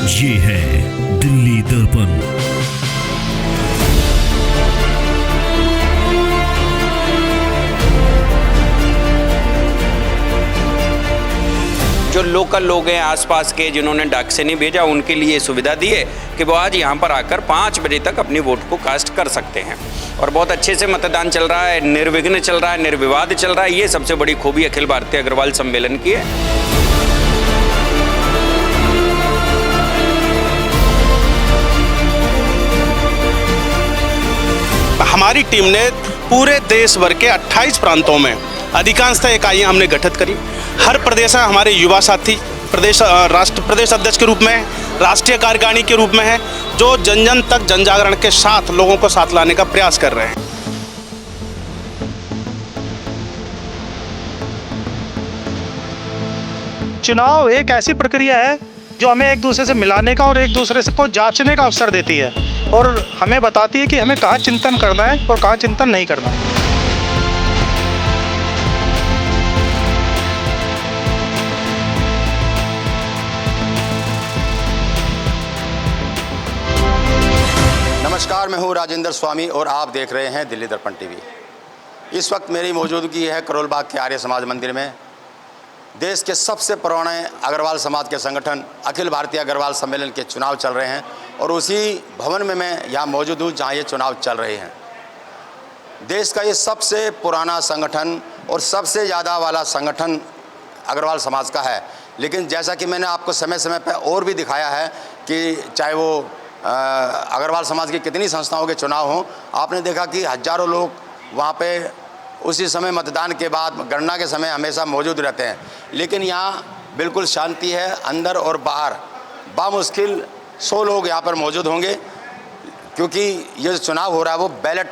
ये है दिल्ली दर्पण। जो लोकल लोग हैं आसपास के, जिन्होंने डाक से नहीं भेजा, उनके लिए सुविधा दी है कि वो आज यहाँ पर आकर 5 बजे तक अपनी वोट को कास्ट कर सकते हैं। और बहुत अच्छे से मतदान चल रहा है, निर्विघ्न चल रहा है, निर्विवाद चल रहा है। ये सबसे बड़ी खूबी अखिल भारतीय अग्रवाल सम्मेलन की है। हमारी टीम ने पूरे देश भर के 28 प्रांतों में अधिकांशतः इकाइयाँ हमने गठित करी। हर प्रदेश में हमारे युवा साथी प्रदेश अध्यक्ष के रूप में है, राष्ट्रीय कार्यकारिणी के रूप में है, जो जन जन तक जन जागरण के साथ लोगों को साथ लाने का प्रयास कर रहे हैं। चुनाव एक ऐसी प्रक्रिया है जो हमें एक दूसरे से मिलाने का और एक दूसरे से को जांचने का अवसर देती है और हमें बताती है कि हमें कहाँ चिंतन करना है और कहाँ चिंतन नहीं करना है। नमस्कार, मैं हूं राजेंद्र स्वामी और आप देख रहे हैं दिल्ली दर्पण टीवी। इस वक्त मेरी मौजूदगी है करोल बाग के आर्य समाज मंदिर में। देश के सबसे पुराने अग्रवाल समाज के संगठन अखिल भारतीय अग्रवाल सम्मेलन के चुनाव चल रहे हैं और उसी भवन में मैं यहाँ मौजूद हूँ जहाँ ये चुनाव चल रहे हैं। देश का ये सबसे पुराना संगठन और सबसे ज़्यादा वाला संगठन अग्रवाल समाज का है। लेकिन जैसा कि मैंने आपको समय समय पर और भी दिखाया है कि चाहे वो अग्रवाल समाज की कितनी संस्थाओं के चुनाव हों, आपने देखा कि हज़ारों लोग वहाँ पे उसी समय मतदान के बाद गणना के समय हमेशा मौजूद रहते हैं। लेकिन यहाँ बिल्कुल शांति है, अंदर और बाहर बामुश्किल 100 लोग यहाँ पर मौजूद होंगे, क्योंकि ये जो चुनाव हो रहा है वो बैलेट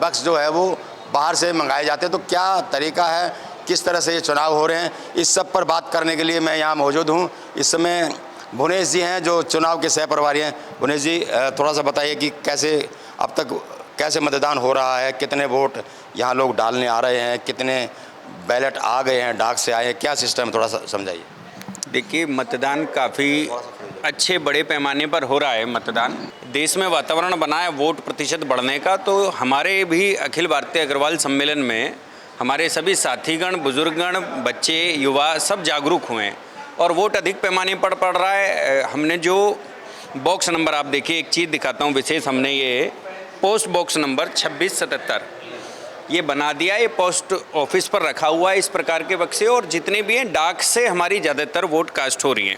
बक्स जो है वो बाहर से मंगाए जाते हैं। तो क्या तरीका है, किस तरह से ये चुनाव हो रहे हैं, इस सब पर बात करने के लिए मैं यहाँ मौजूद हूँ। इस समय भुवनेश जी हैं जो चुनाव के सह प्रभारी हैं। भुवनेश जी, थोड़ा सा बताइए कि कैसे अब तक कैसे मतदान हो रहा है, कितने वोट यहाँ लोग डालने आ रहे हैं, कितने बैलेट आ गए हैं, डाक से आए हैं, क्या सिस्टम, थोड़ा सा समझाइए। देखिए, मतदान काफ़ी अच्छे बड़े पैमाने पर हो रहा है। मतदान देश में वातावरण बना है वोट प्रतिशत बढ़ने का। तो हमारे भी अखिल भारतीय अग्रवाल सम्मेलन में हमारे सभी साथीगण, बुजुर्गगण, बच्चे, युवा सब जागरूक हुए हैं और वोट अधिक पैमाने पर पड़ रहा है। हमने जो बॉक्स नंबर, आप देखिए, एक चीज़ दिखाता हूँ विशेष, हमने ये पोस्ट बॉक्स नंबर 2677 ये बना दिया। ये पोस्ट ऑफिस पर रखा हुआ है इस प्रकार के बक्से, और जितने भी हैं डाक से हमारी ज़्यादातर वोट कास्ट हो रही हैं।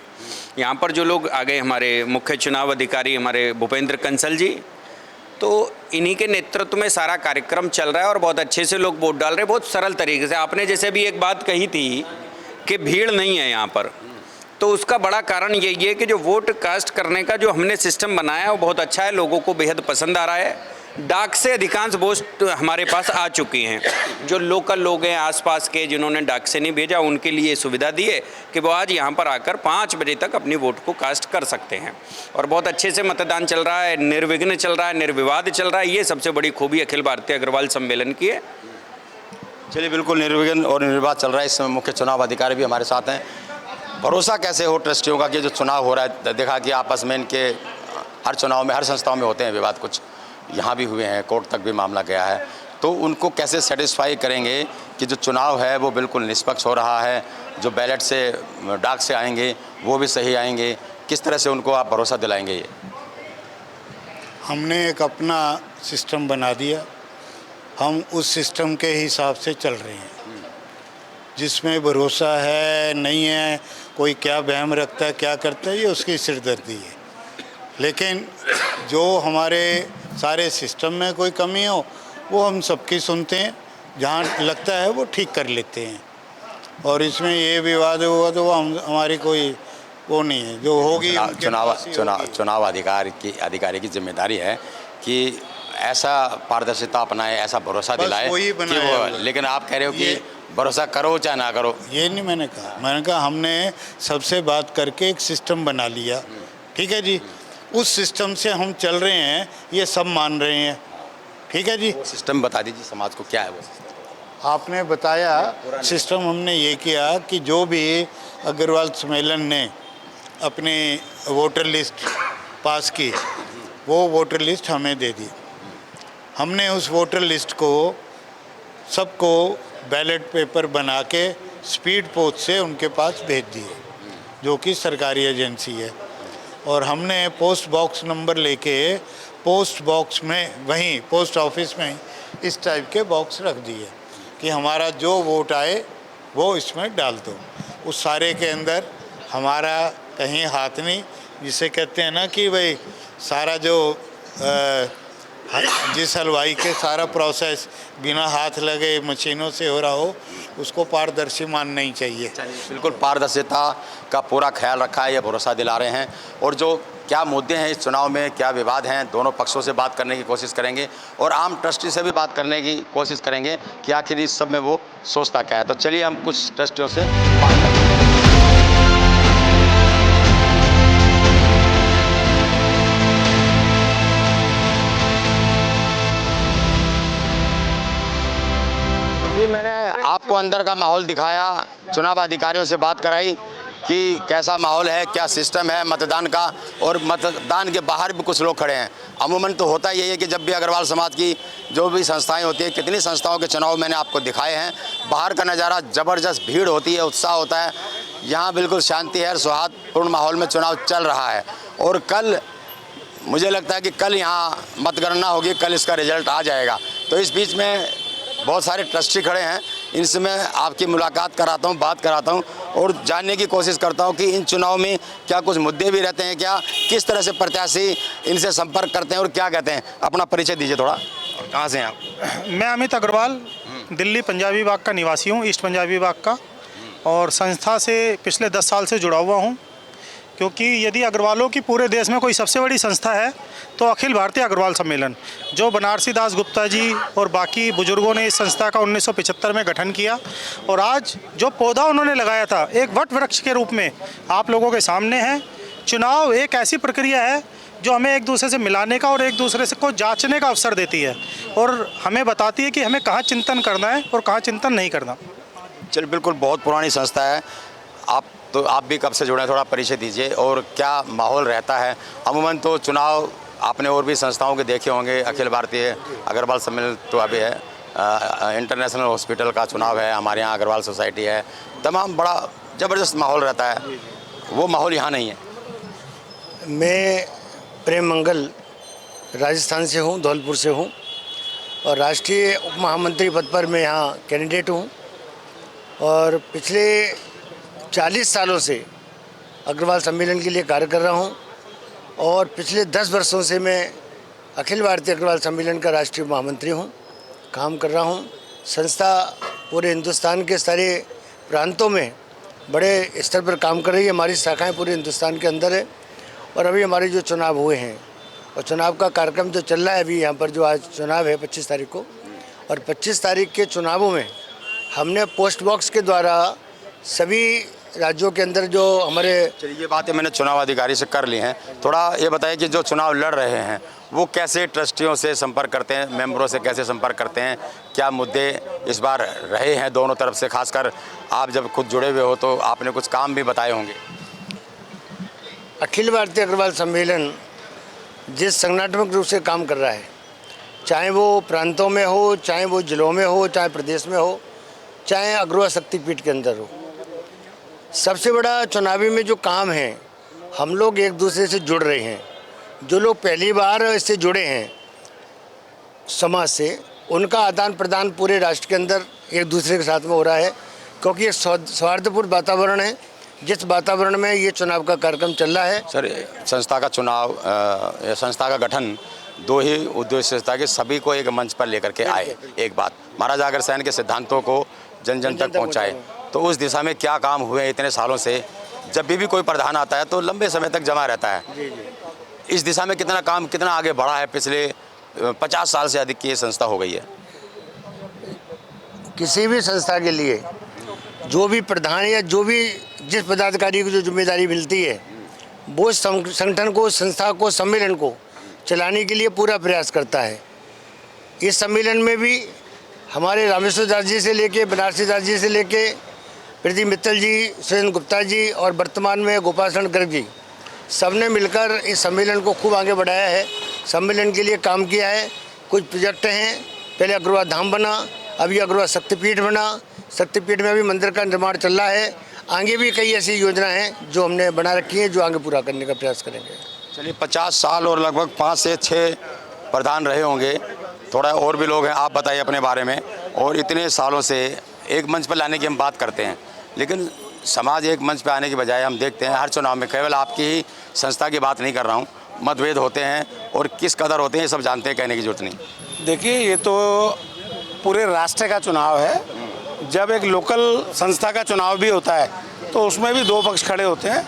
यहाँ पर जो लोग आ गए, हमारे मुख्य चुनाव अधिकारी हमारे भूपेंद्र कंसल जी, तो इन्हीं के नेतृत्व में सारा कार्यक्रम चल रहा है और बहुत अच्छे से लोग वोट डाल रहे हैं, बहुत सरल तरीके से। आपने जैसे भी एक बात कही थी कि भीड़ नहीं है यहाँ पर, तो उसका बड़ा कारण यही है कि जो वोट कास्ट करने का जो हमने सिस्टम बनाया है वो बहुत अच्छा है, लोगों को बेहद पसंद आ रहा है। डाक से अधिकांश वोट हमारे पास आ चुकी हैं। जो लोकल लोग हैं आसपास के, जिन्होंने डाक से नहीं भेजा, उनके लिए सुविधा दी है कि वो आज यहाँ पर आकर 5 बजे तक अपनी वोट को कास्ट कर सकते हैं। और बहुत अच्छे से मतदान चल रहा है, निर्विघ्न चल रहा है, निर्विवाद चल रहा है। ये सबसे बड़ी खूबी अखिल भारतीय अग्रवाल सम्मेलन की है। चलिए, बिल्कुल निर्विघ्न और निर्विवाद चल रहा है। इस समय मुख्य चुनाव अधिकारी भी हमारे साथ हैं। भरोसा कैसे हो ट्रस्टियों का कि जो चुनाव हो रहा है, देखा कि आपस में इनके हर चुनाव में, हर संस्थाओं में होते हैं विवाद, कुछ यहाँ भी हुए हैं, कोर्ट तक भी मामला गया है, तो उनको कैसे सेटिस्फाई करेंगे कि जो चुनाव है वो बिल्कुल निष्पक्ष हो रहा है, जो बैलेट से डाक से आएंगे वो भी सही आएंगे, किस तरह से उनको आप भरोसा दिलाएंगे? ये हमने एक अपना सिस्टम बना दिया, हम उस सिस्टम के हिसाब से चल रहे हैं। जिसमें भरोसा है नहीं है, कोई क्या वहम रखता है, क्या करता है, ये उसकी सिरदर्दी है। लेकिन जो हमारे सारे सिस्टम में कोई कमी हो वो हम सबकी सुनते हैं, जहाँ लगता है वो ठीक कर लेते हैं। और इसमें ये विवाद हुआ तो वो हमारी कोई वो नहीं है, जो होगी चुनाव अधिकारी की जिम्मेदारी है कि ऐसा पारदर्शिता अपनाए, ऐसा भरोसा दिलाए कि वो। लेकिन आप कह रहे हो कि भरोसा करो चाहे ना करो। ये नहीं मैंने कहा हमने सबसे बात करके एक सिस्टम बना लिया, ठीक है जी। उस सिस्टम से हम चल रहे हैं, ये सब मान रहे हैं, ठीक है जी। सिस्टम बता दीजिए समाज को, क्या है वो सिस्टम? आपने बताया सिस्टम हमने ये किया कि जो भी अग्रवाल सम्मेलन ने अपनी वोटर लिस्ट पास की, वो वोटर लिस्ट हमें दे दी। हमने उस वोटर लिस्ट को सबको बैलेट पेपर बना के स्पीड पोस्ट से उनके पास भेज दिए, जो कि सरकारी एजेंसी है। और हमने पोस्ट बॉक्स नंबर लेके पोस्ट बॉक्स में, वहीं पोस्ट ऑफिस में इस टाइप के बॉक्स रख दिए कि हमारा जो वोट आए वो इसमें डाल दो। उस सारे के अंदर हमारा कहीं हाथ नहीं, जिसे कहते हैं ना कि भाई सारा जो जिस हलवाई के सारा प्रोसेस बिना हाथ लगे मशीनों से हो रहा हो, उसको पारदर्शी मानना ही चाहिए। बिल्कुल पारदर्शिता का पूरा ख्याल रखा है, ये भरोसा दिला रहे हैं। और जो क्या मुद्दे हैं इस चुनाव में, क्या विवाद हैं, दोनों पक्षों से बात करने की कोशिश करेंगे और आम ट्रस्टी से भी बात करने की कोशिश करेंगे कि आखिर इस सब में वो सोचता क्या है। तो चलिए हम कुछ ट्रस्टियों से बात करते हैं। जी, मैंने आपको अंदर का माहौल दिखाया, चुनाव अधिकारियों से बात कराई कि कैसा माहौल है, क्या सिस्टम है मतदान का, और मतदान के बाहर भी कुछ लोग खड़े हैं। अमूमन तो होता यही है कि जब भी अग्रवाल समाज की जो भी संस्थाएं होती है, कितनी संस्थाओं के चुनाव मैंने आपको दिखाए हैं, बाहर का नज़ारा ज़बरदस्त भीड़ होती है, उत्साह होता है। यहाँ बिल्कुल शांति है, सौहार्दपूर्ण माहौल में चुनाव चल रहा है। और कल मुझे लगता है कि कल यहाँ मतगणना होगी, कल इसका रिजल्ट आ जाएगा। तो इस बीच में बहुत सारे ट्रस्टी खड़े हैं, इनसे मैं आपकी मुलाकात कराता हूं, बात कराता हूं और जानने की कोशिश करता हूं कि इन चुनाव में क्या कुछ मुद्दे भी रहते हैं, क्या किस तरह से प्रत्याशी इनसे संपर्क करते हैं और क्या कहते हैं। अपना परिचय दीजिए थोड़ा, और कहाँ से हैं आप? मैं अमित अग्रवाल, दिल्ली पंजाबी बाग का निवासी हूँ, ईस्ट पंजाबी बाग का, और संस्था से पिछले 10 साल से जुड़ा हुआ हूँ। क्योंकि यदि अग्रवालों की पूरे देश में कोई सबसे बड़ी संस्था है तो अखिल भारतीय अग्रवाल सम्मेलन, जो बनारसी दास गुप्ता जी और बाकी बुजुर्गों ने इस संस्था का 1975 में गठन किया, और आज जो पौधा उन्होंने लगाया था एक वट वृक्ष के रूप में आप लोगों के सामने है। चुनाव एक ऐसी प्रक्रिया है जो हमें एक दूसरे से मिलाने का और एक दूसरे से को जांचने का अवसर देती है, और हमें बताती है कि हमें कहाँ चिंतन करना है और कहाँ चिंतन नहीं करना। चलिए, बिल्कुल बहुत पुरानी संस्था है। आप भी कब से जुड़े हैं, थोड़ा परिचय दीजिए और क्या माहौल रहता है। अमूमन तो चुनाव आपने और भी संस्थाओं के देखे होंगे, अखिल भारतीय अग्रवाल सम्मेलन तो अभी है, इंटरनेशनल हॉस्पिटल का चुनाव है, हमारे यहाँ अग्रवाल सोसाइटी है, तमाम बड़ा ज़बरदस्त माहौल रहता है। वो माहौल यहाँ नहीं है। मैं प्रेम मंगल राजस्थान से हूँ, धौलपुर से हूँ, और राष्ट्रीय उप महामंत्री पद पर मैं यहाँ कैंडिडेट हूँ। और पिछले 40 सालों से अग्रवाल सम्मेलन के लिए कार्य कर रहा हूं, और पिछले 10 वर्षों से मैं अखिल भारतीय अग्रवाल सम्मेलन का राष्ट्रीय महामंत्री हूं, काम कर रहा हूं। संस्था पूरे हिंदुस्तान के सारे प्रांतों में बड़े स्तर पर काम कर रही है। हमारी शाखाएं पूरे हिंदुस्तान के अंदर है। और अभी हमारे जो चुनाव हुए हैं और चुनाव का कार्यक्रम जो चल रहा है, अभी यहाँ पर जो आज चुनाव है 25 तारीख को, और 25 तारीख के चुनावों में हमने पोस्ट बॉक्स के द्वारा सभी राज्यों के अंदर जो हमारे, चलिए ये बातें मैंने चुनाव अधिकारी से कर ली हैं। थोड़ा ये बताइए कि जो चुनाव लड़ रहे हैं वो कैसे ट्रस्टियों से संपर्क करते हैं, मेंबरों से कैसे संपर्क करते हैं, क्या मुद्दे इस बार रहे हैं दोनों तरफ से, खासकर आप जब खुद जुड़े हुए हो तो आपने कुछ काम भी बताए होंगे। अखिल भारतीय अग्रवाल सम्मेलन जिस संगठनात्मक रूप से काम कर रहा है, चाहे वो प्रांतों में हो, चाहे वो जिलों में हो, चाहे प्रदेश में हो, चाहे अग्रवाल शक्तिपीठ के अंदर हो, सबसे बड़ा चुनावी में जो काम है, हम लोग एक दूसरे से जुड़ रहे हैं। जो लोग पहली बार इससे जुड़े हैं समाज से, उनका आदान प्रदान पूरे राष्ट्र के अंदर एक दूसरे के साथ में हो रहा है, क्योंकि ये सौहार्दपूर्ण वातावरण है जिस वातावरण में ये चुनाव का कार्यक्रम चल रहा है। सर, संस्था का चुनाव, संस्था का गठन दो ही उद्देश्य था कि सभी को एक मंच पर लेकर के आए, एक बात महाराजा अग्रसेन के सिद्धांतों को जन जन तक पहुँचाए। तो उस दिशा में क्या काम हुए इतने सालों से? जब भी कोई प्रधान आता है तो लंबे समय तक जमा रहता है। जी जी। इस दिशा में कितना काम, कितना आगे बढ़ा है? पिछले 50 साल से अधिक की ये संस्था हो गई है। किसी भी संस्था के लिए जो भी प्रधान या जो भी जिस पदाधिकारी को जो जिम्मेदारी मिलती है, वो संगठन को, संस्था को, सम्मेलन को चलाने के लिए पूरा प्रयास करता है। इस सम्मेलन में भी हमारे रामेश्वर दास जी से लेके, बनारसी दास जी से लेके, प्रदीप मित्तल जी, सुरेंद्र गुप्ता जी और वर्तमान में गोपाल शरण गर्ग जी, सबने मिलकर इस सम्मेलन को खूब आगे बढ़ाया है। सम्मेलन के लिए काम किया है। कुछ प्रोजेक्ट हैं, पहले अग्रवाल धाम बना, अभी अग्रवाल शक्तिपीठ बना, शक्तिपीठ में अभी मंदिर का निर्माण चल रहा है। आगे भी कई ऐसी योजना हैं जो हमने बना रखी हैं, जो आगे पूरा करने का प्रयास करेंगे। चलिए 50 साल और लगभग 5 से 6 प्रधान रहे होंगे, थोड़ा और भी लोग हैं, आप बताइए अपने बारे में। और इतने सालों से एक मंच पर लाने की हम बात करते हैं, लेकिन समाज एक मंच पर आने की बजाय हम देखते हैं हर चुनाव में, केवल आपकी ही संस्था की बात नहीं कर रहा हूँ, मतभेद होते हैं और किस कदर होते हैं ये सब जानते हैं, कहने की जरूरत नहीं। देखिए, ये तो पूरे राष्ट्र का चुनाव है। जब एक लोकल संस्था का चुनाव भी होता है तो उसमें भी 2 पक्ष खड़े होते हैं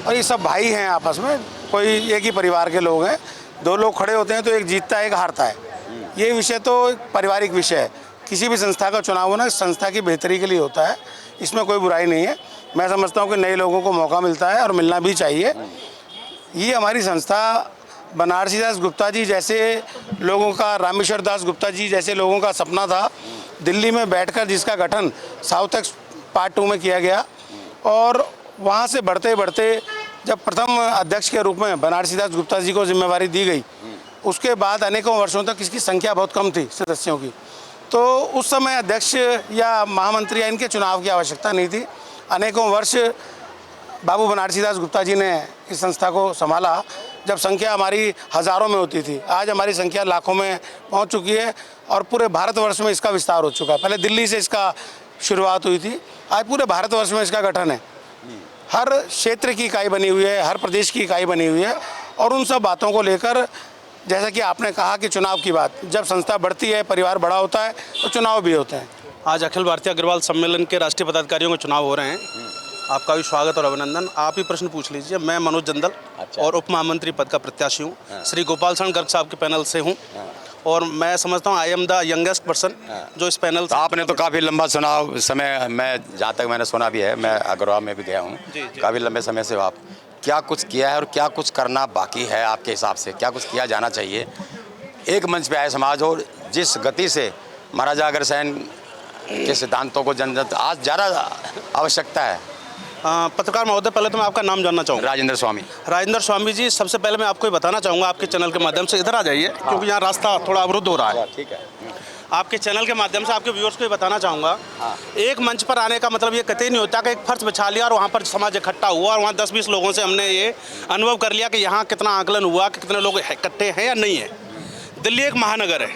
और ये सब भाई हैं आपस में, कोई एक ही परिवार के लोग हैं। 2 लोग खड़े होते हैं तो एक जीतता है, एक हारता है। ये विषय तो एक पारिवारिक विषय है। किसी भी संस्था का चुनाव होना संस्था की बेहतरी के लिए होता है, इसमें कोई बुराई नहीं है। मैं समझता हूँ कि नए लोगों को मौका मिलता है और मिलना भी चाहिए। ये हमारी संस्था बनारसी दास गुप्ता जी जैसे लोगों का, रामेश्वर दास गुप्ता जी जैसे लोगों का सपना था दिल्ली में बैठकर, जिसका गठन साउथ एक्स पार्ट 2 में किया गया। और वहाँ से बढ़ते बढ़ते जब प्रथम अध्यक्ष के रूप में बनारसी दास गुप्ता जी को जिम्मेवारी दी गई, उसके बाद अनेकों वर्षों तक इसकी संख्या बहुत कम थी सदस्यों की। तो उस समय अध्यक्ष या महामंत्री या इनके चुनाव की आवश्यकता नहीं थी। अनेकों वर्ष बाबू बनारसी दास गुप्ता जी ने इस संस्था को संभाला, जब संख्या हमारी हज़ारों में होती थी। आज हमारी संख्या लाखों में पहुंच चुकी है और पूरे भारतवर्ष में इसका विस्तार हो चुका है। पहले दिल्ली से इसका शुरुआत हुई थी, आज पूरे भारतवर्ष में इसका गठन है। हर क्षेत्र की इकाई बनी हुई है, हर प्रदेश की इकाई बनी हुई है। और उन सब बातों को लेकर, जैसा कि आपने कहा कि चुनाव की बात, जब संस्था बढ़ती है, परिवार बड़ा होता है, तो चुनाव भी होते हैं। आज अखिल भारतीय अग्रवाल सम्मेलन के राष्ट्रीय पदाधिकारियों के चुनाव हो रहे हैं। आपका भी स्वागत और अभिनंदन। आप ही प्रश्न पूछ लीजिए। मैं मनोज जंदल और उप महामंत्री पद का प्रत्याशी हूँ। श्री गोपाल शरण गर्ग साहब के पैनल से हूँ और मैं समझता हूँ I am the youngest person जो इस पैनल से। आपने तो काफ़ी लंबा चुनाव समय, मैं जहाँ तक मैंने सुना भी है, मैं अग्रवाल में भी गया हूँ, काफ़ी लंबे समय से आप क्या कुछ किया है और क्या कुछ करना बाकी है आपके हिसाब से, क्या कुछ किया जाना चाहिए? एक मंच पे आए समाज, और जिस गति से महाराजा अग्रसेन के सिद्धांतों को जन आज ज़्यादा आवश्यकता है। पत्रकार महोदय, पहले तो मैं आपका नाम जानना चाहूँगा। राजेंद्र स्वामी। राजेंद्र स्वामी जी, सबसे पहले मैं आपको ये बताना चाहूँगा, आपके चैनल के माध्यम से इधर आ जाइए, क्योंकि यहाँ रास्ता थोड़ा अवरुद्ध हो रहा है। ठीक है। आपके चैनल के माध्यम से आपके व्यूअर्स को ये बताना चाहूँगा, एक मंच पर आने का मतलब ये कतई नहीं होता कि एक फर्श बिछा लिया और वहाँ पर समाज इकट्ठा हुआ और वहाँ 10-20 लोगों से हमने ये अनुभव कर लिया कि यहाँ कितना आकलन हुआ, कि कितने लोग इकट्ठे हैं या नहीं है। दिल्ली एक महानगर है,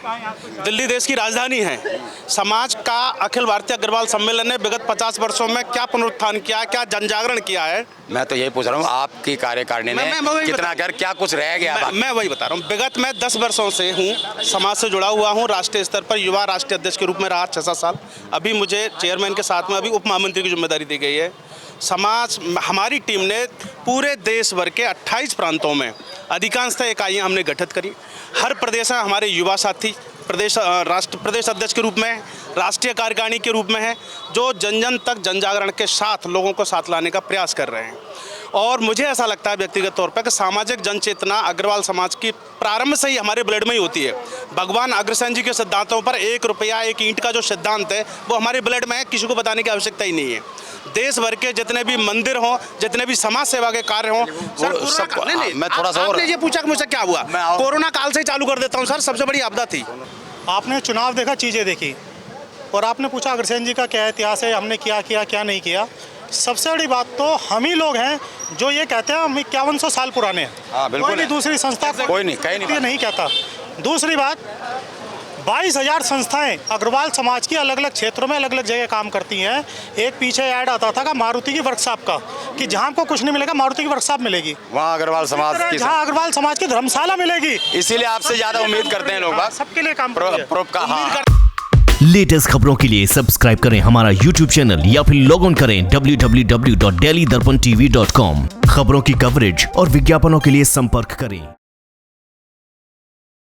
दिल्ली देश की राजधानी है। समाज का अखिल भारतीय अग्रवाल सम्मेलन ने विगत 50 वर्षों में क्या पुनरुत्थान किया, क्या जनजागरण किया है? मैं तो यही पूछ रहा हूँ, आपकी कार्यकारिणी ने कितना कर, क्या कुछ रह गया? मैं वही बता रहा हूँ। विगत मैं 10 वर्षों से हूँ, समाज से जुड़ा हुआ हूँ। राष्ट्रीय स्तर पर युवा राष्ट्रीय अध्यक्ष के रूप में रहा 6-7 साल। अभी मुझे चेयरमैन के साथ में अभी उप महामंत्री की जिम्मेदारी दी गई है। समाज, हमारी टीम ने पूरे देश भर के 28 प्रांतों में अधिकांशतः इकाइयाँ हमने गठित करी। हर प्रदेश में हमारे युवा साथी प्रदेश अध्यक्ष के रूप में, राष्ट्रीय कार्यकारिणी के रूप में है, जो जन जन तक जन जागरण के साथ लोगों को साथ लाने का प्रयास कर रहे हैं। और मुझे ऐसा लगता है व्यक्तिगत तौर पर कि सामाजिक जन चेतना अग्रवाल समाज की प्रारंभ से ही हमारे ब्लड में ही होती है। भगवान अग्रसेन जी के सिद्धांतों पर 1 रुपया 1 ईंट का जो सिद्धांत है वो हमारे ब्लड में है, किसी को बताने की आवश्यकता ही नहीं है। देश भर के जितने भी मंदिर हों, जितने भी समाज सेवा के कार्य हों, सर, मैं थोड़ा सा और आपने ये पूछा कि मुझे क्या हुआ, कोरोना काल से ही चालू कर देता हूँ सर। सबसे बड़ी आपदा थी। आपने चुनाव देखा, चीज़ें देखी, और आपने पूछा अग्रसेन जी का क्या इतिहास है, हमने क्या किया क्या नहीं किया। सबसे बड़ी बात तो हम ही लोग हैं जो ये कहते हैं हम 5100 साल पुराने हैं। बिल्कुल। कोई भी दूसरी संस्था कोई नहीं, कहीं नहीं कहता। दूसरी बात, 22,000 संस्थाएं अग्रवाल समाज की अलग अलग क्षेत्रों में अलग अलग जगह काम करती हैं। एक पीछे ऐड आता था मारुति की वर्कशॉप का, कि जहाँ आपको कुछ नहीं मिलेगा मारुति की वर्कशॉप मिलेगी, वहाँ अग्रवाल समाज की, जहाँ अग्रवाल समाज की धर्मशाला मिलेगी। इसीलिए आपसे ज़्यादा उम्मीद करते हैं लोग, सबके लिए काम लेटेस्ट खबरों के लिए सब्सक्राइब करें हमारा YouTube चैनल या फिर लॉग ऑन करें www.delhidarpantv.com। खबरों की कवरेज और विज्ञापनों के लिए संपर्क करें।